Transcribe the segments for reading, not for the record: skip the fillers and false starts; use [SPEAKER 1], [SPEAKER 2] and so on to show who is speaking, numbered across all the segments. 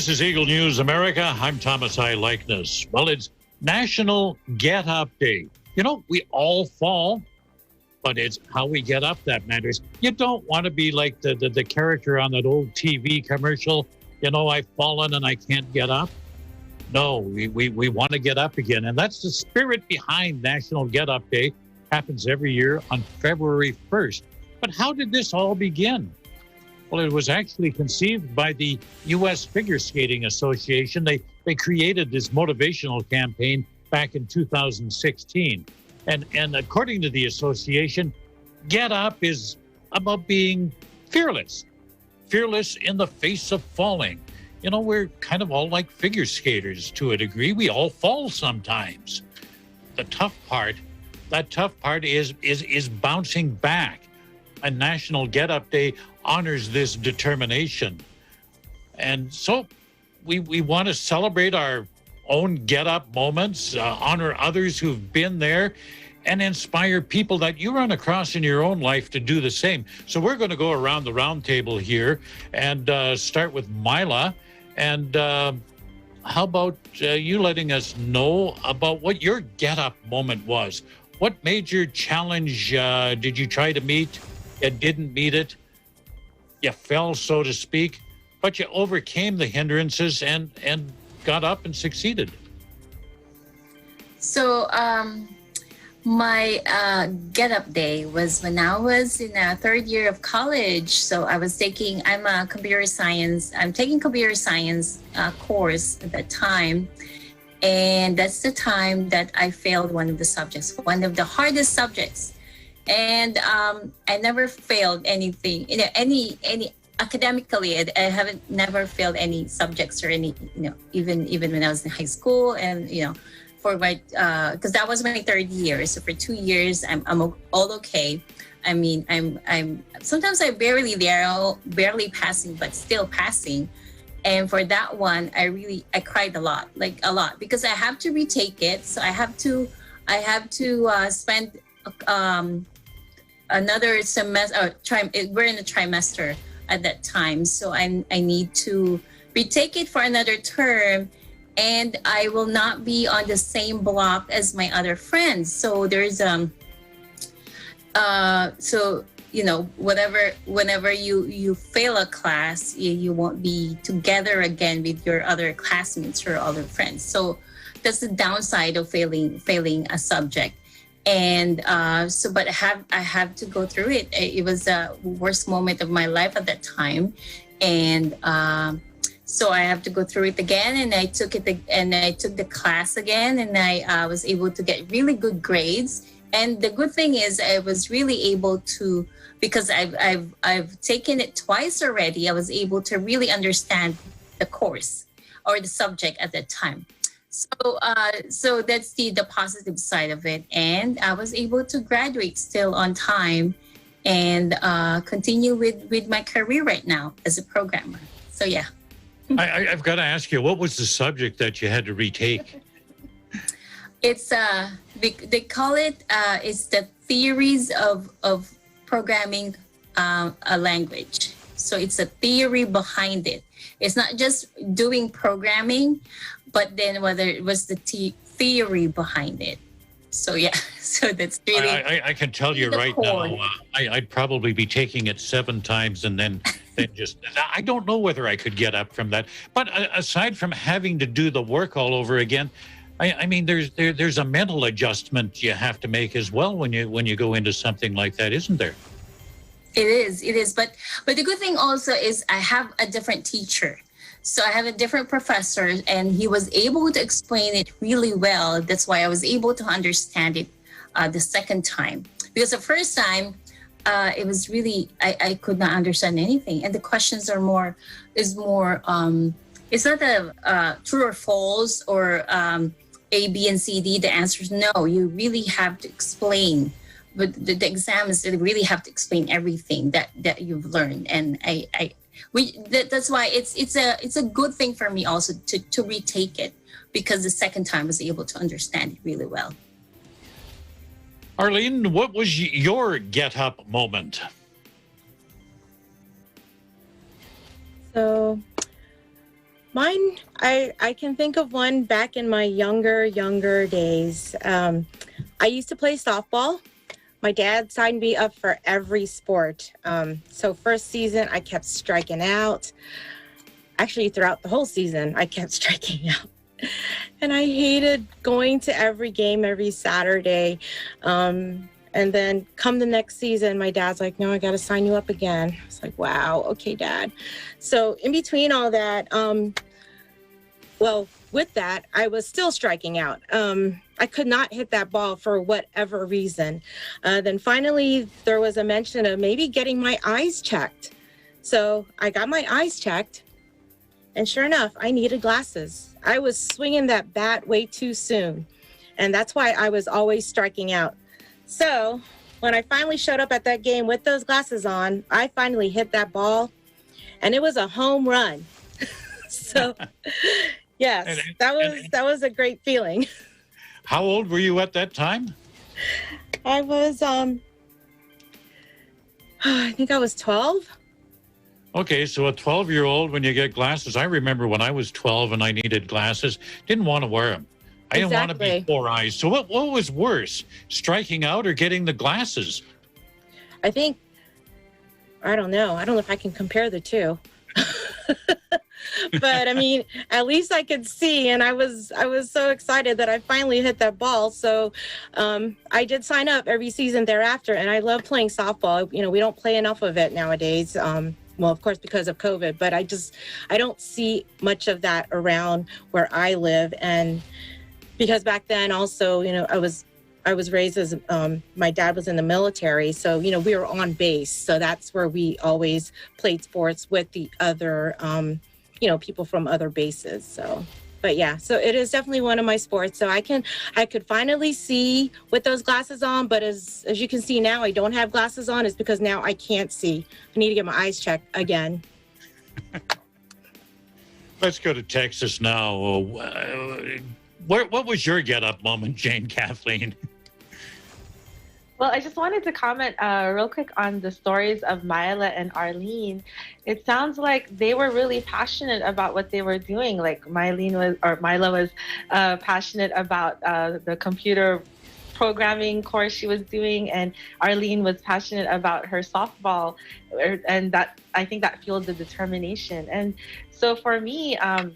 [SPEAKER 1] This is Eagle News America. I'm Thomas I. Likeness. Well, it's National Get Up Day. You know, we all fall, but it's how we get up that matters. You don't want to be like the character on that old TV commercial, you know, I've fallen and I can't get up. No, we want to get up again. And that's the spirit behind National Get Up Day. Happens every year on February 1st. But how did this all begin? Well, it was actually conceived by the U.S. Figure Skating Association. They created this motivational campaign back in 2016. And according to the association, Get Up is about being fearless. Fearless in the face of falling. You know, we're kind of all like figure skaters to a degree. We all fall sometimes. That tough part is bouncing back. And National Get Up Day honors this determination. And so we want to celebrate our own get up moments, honor others who've been there, and inspire people that you run across in your own life to do the same. So we're going to go around the round table here and start with Mila. And how about you letting us know about what your get up moment was? What major challenge did you try to meet? You didn't meet it. You fell, so to speak, but you overcame the hindrances and got up and succeeded.
[SPEAKER 2] So my get up day was when I was in a third year of college. So I'm taking computer science course at that time. And that's the time that I failed one of the subjects, one of the hardest subjects. And I never failed anything, you know, any academically. I haven't never failed any subjects or any, you know, even when I was in high school. And you know, for my because that was my third year. So for 2 years, I'm all okay. I mean, I'm sometimes I barely passing, but still passing. And for that one, I cried a lot, because I have to retake it. So I have to spend another semester. We're in a trimester at that time, so I need to retake it for another term, and I will not be on the same block as my other friends. So there's so you know, whenever you fail a class, you won't be together again with your other classmates or other friends. So that's the downside of failing a subject. And but I have to go through it. It was the worst moment of my life at that time, and so I have to go through it again. And I took the class again, and I was able to get really good grades. And the good thing is, I was really able to, because I've taken it twice already. I was able to really understand the course or the subject at that time. So that's the positive side of it. And I was able to graduate still on time and continue with my career right now as a programmer. So yeah.
[SPEAKER 1] I've got to ask you, what was the subject that you had to retake?
[SPEAKER 2] It's they call it it's the theories of programming a language. So it's a theory behind it. It's not just doing programming, but then whether it was the theory behind it. So yeah, so that's really.
[SPEAKER 1] I can tell you right now, I'd probably be taking it 7 times and then just. I don't know whether I could get up from that. But aside from having to do the work all over again, I mean, there's a mental adjustment you have to make as well when you go into something like that, isn't there?
[SPEAKER 2] It is. But the good thing also is I have a different teacher. So I have a different professor, and he was able to explain it really well. That's why I was able to understand it the second time. Because the first time, it was really, I could not understand anything. And the questions are more, it's not a true or false or A, B, and C, D, the answers. No, you really have to explain. But the exam is you really have to explain everything that you've learned. And that's why it's a good thing for me also to retake it, because the second time I was able to understand it really well.
[SPEAKER 1] Arlene, what was your get up moment?
[SPEAKER 3] So Mine, I can think of one back in my younger days. I used to play softball. My dad signed me up for every sport. So first season, I kept striking out. Actually, throughout the whole season, I kept striking out. And I hated going to every game every Saturday. And then come the next season, my dad's like, no, I got to sign you up again. I was like, wow, okay, Dad. So in between all that, well, with that, I was still striking out. I could not hit that ball for whatever reason. Then finally, there was a mention of maybe getting my eyes checked. So I got my eyes checked. And sure enough, I needed glasses. I was swinging that bat way too soon. And that's why I was always striking out. So when I finally showed up at that game with those glasses on, I finally hit that ball. And it was a home run. So, yes, that was a great feeling.
[SPEAKER 1] How old were you at that time?
[SPEAKER 3] I was, I think I was 12.
[SPEAKER 1] Okay, so a 12-year-old, when you get glasses, I remember when I was 12 and I needed glasses, didn't want to wear them. I didn't want to be four eyes. So what was worse, striking out or getting the glasses?
[SPEAKER 3] I think, I don't know if I can compare the two. But I mean, at least I could see, and I was so excited that I finally hit that ball. So I did sign up every season thereafter, and I love playing softball. You know, we don't play enough of it nowadays. Well, of course, because of COVID, but I don't see much of that around where I live. And because back then also, you know, I was raised as, my dad was in the military. So, you know, we were on base. So that's where we always played sports with the other, you know, people from other bases. So, but yeah, so it is definitely one of my sports. So I could finally see with those glasses on, but as you can see now, I don't have glasses on. It's because now I can't see. I need to get my eyes checked again.
[SPEAKER 1] Let's go to Texas now. What was your get-up moment, Jane Kathleen?
[SPEAKER 4] Well, I just wanted to comment real quick on the stories of Mila and Arlene. It sounds like they were really passionate about what they were doing. Like Mila was passionate about the computer programming course she was doing, and Arlene was passionate about her softball, and that, I think, that fueled the determination. And so for me, I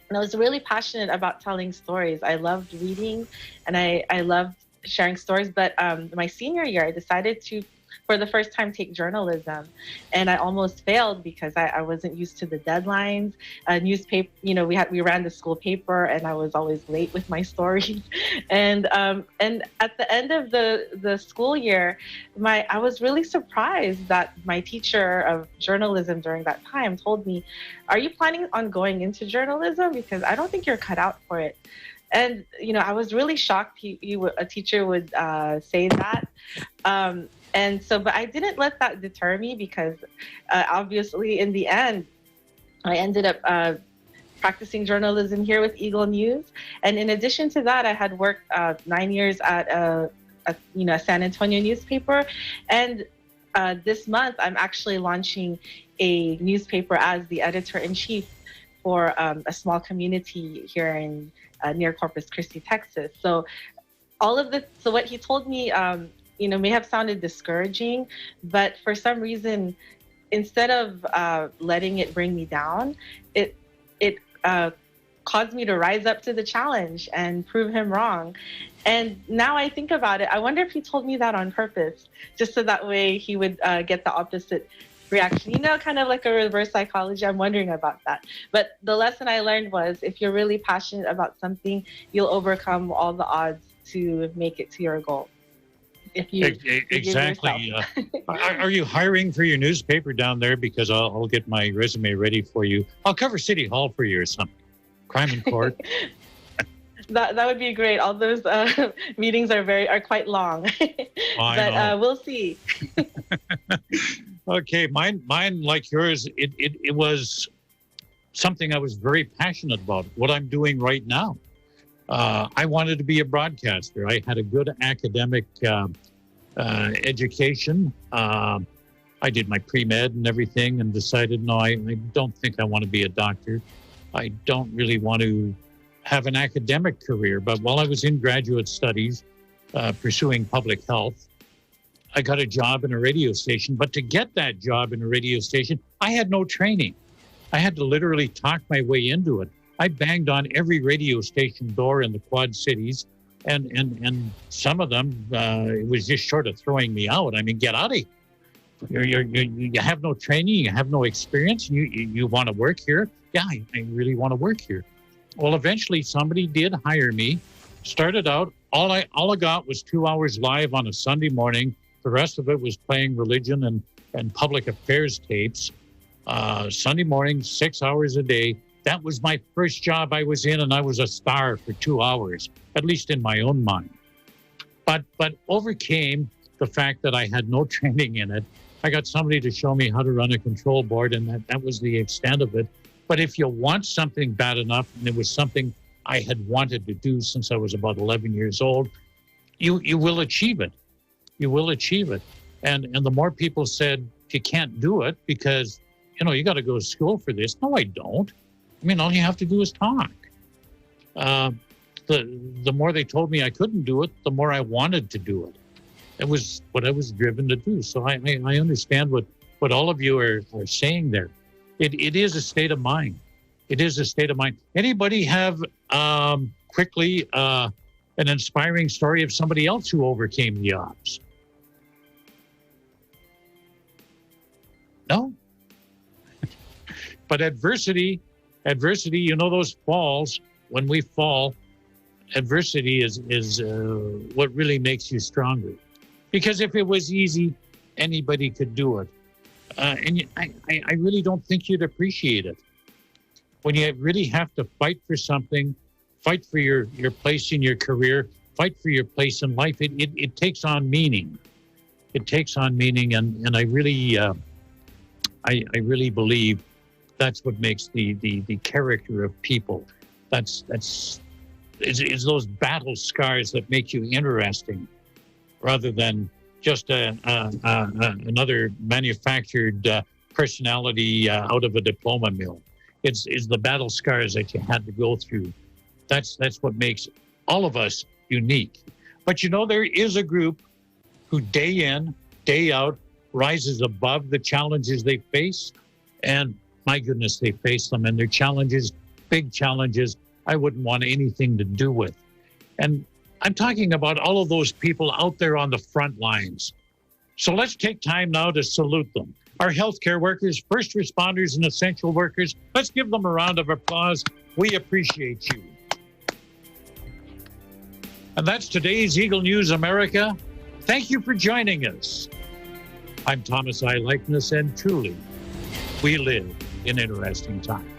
[SPEAKER 4] was really passionate about telling stories. I loved reading, and I loved sharing stories. But my senior year, I decided to, for the first time, take journalism, and I almost failed because I wasn't used to the deadlines. Newspaper, you know, we ran the school paper, and I was always late with my stories. And at the end of the school year, I was really surprised that my teacher of journalism during that time told me, "Are you planning on going into journalism? Because I don't think you're cut out for it." And, you know, I was really shocked a teacher would say that. And so, but I didn't let that deter me, because obviously in the end, I ended up practicing journalism here with Eagle News. And in addition to that, I had worked 9 years at a San Antonio newspaper. And this month, I'm actually launching a newspaper as the editor-in-chief for a small community here in near Corpus Christi, Texas. So so what he told me, may have sounded discouraging, but for some reason, instead of letting it bring me down, it caused me to rise up to the challenge and prove him wrong. And now I think about it, I wonder if he told me that on purpose, just so that way he would get the opposite reaction, kind of like a reverse psychology. I'm wondering about that. But the lesson I learned was, if you're really passionate about something, you'll overcome all the odds to make it to your goal. If you
[SPEAKER 1] exactly. Are you hiring for your newspaper down there? Because I'll get my resume ready for you. I'll cover City Hall for you or something. Crime in court.
[SPEAKER 4] That would be great. All those meetings are quite long. But we'll see.
[SPEAKER 1] Okay, mine like yours, it was something I was very passionate about, what I'm doing right now. I wanted to be a broadcaster. I had a good academic education. I did my pre-med and everything, and decided, no, I don't think I want to be a doctor. I don't really want to have an academic career. But while I was in graduate studies, pursuing public health, I got a job in a radio station. But to get that job in a radio station, I had no training. I had to literally talk my way into it. I banged on every radio station door in the Quad Cities, and some of them, it was just short of throwing me out. I mean, get out of here. You have no training, you have no experience, you want to work here? Yeah, I really want to work here. Well, eventually somebody did hire me. Started out, all I got was 2 hours live on a Sunday morning. The rest of it was playing religion and public affairs tapes. Sunday morning, 6 hours a day. That was my first job I was in, and I was a star for 2 hours, at least in my own mind. But overcame the fact that I had no training in it. I got somebody to show me how to run a control board, and that was the extent of it. But if you want something bad enough, and it was something I had wanted to do since I was about 11 years old, you will achieve it. You will achieve it. And the more people said, you can't do it because, you got to go to school for this. No, I don't. I mean, all you have to do is talk. The more they told me I couldn't do it, the more I wanted to do it. It was what I was driven to do. So I understand what all of you are saying there. It is a state of mind. It is a state of mind. Anybody have quickly an inspiring story of somebody else who overcame the odds? No? But adversity, those falls, when we fall, adversity is what really makes you stronger. Because if it was easy, anybody could do it. And I really don't think you'd appreciate it. When you really have to fight for something, fight for your place in your career, fight for your place in life, it takes on meaning. It takes on meaning, and I really believe that's what makes the character of people. It's those battle scars that make you interesting, rather than just another manufactured personality out of a diploma mill. It's the battle scars that you had to go through. That's what makes all of us unique. But there is a group who day in, day out, rises above the challenges they face. And my goodness, they face them. And their challenges, big challenges, I wouldn't want anything to do with. And I'm talking about all of those people out there on the front lines. So let's take time now to salute them. Our healthcare workers, first responders, and essential workers, let's give them a round of applause. We appreciate you. And that's today's Eagle News America. Thank you for joining us. I'm Thomas I. Likeness, and truly, we live in interesting times.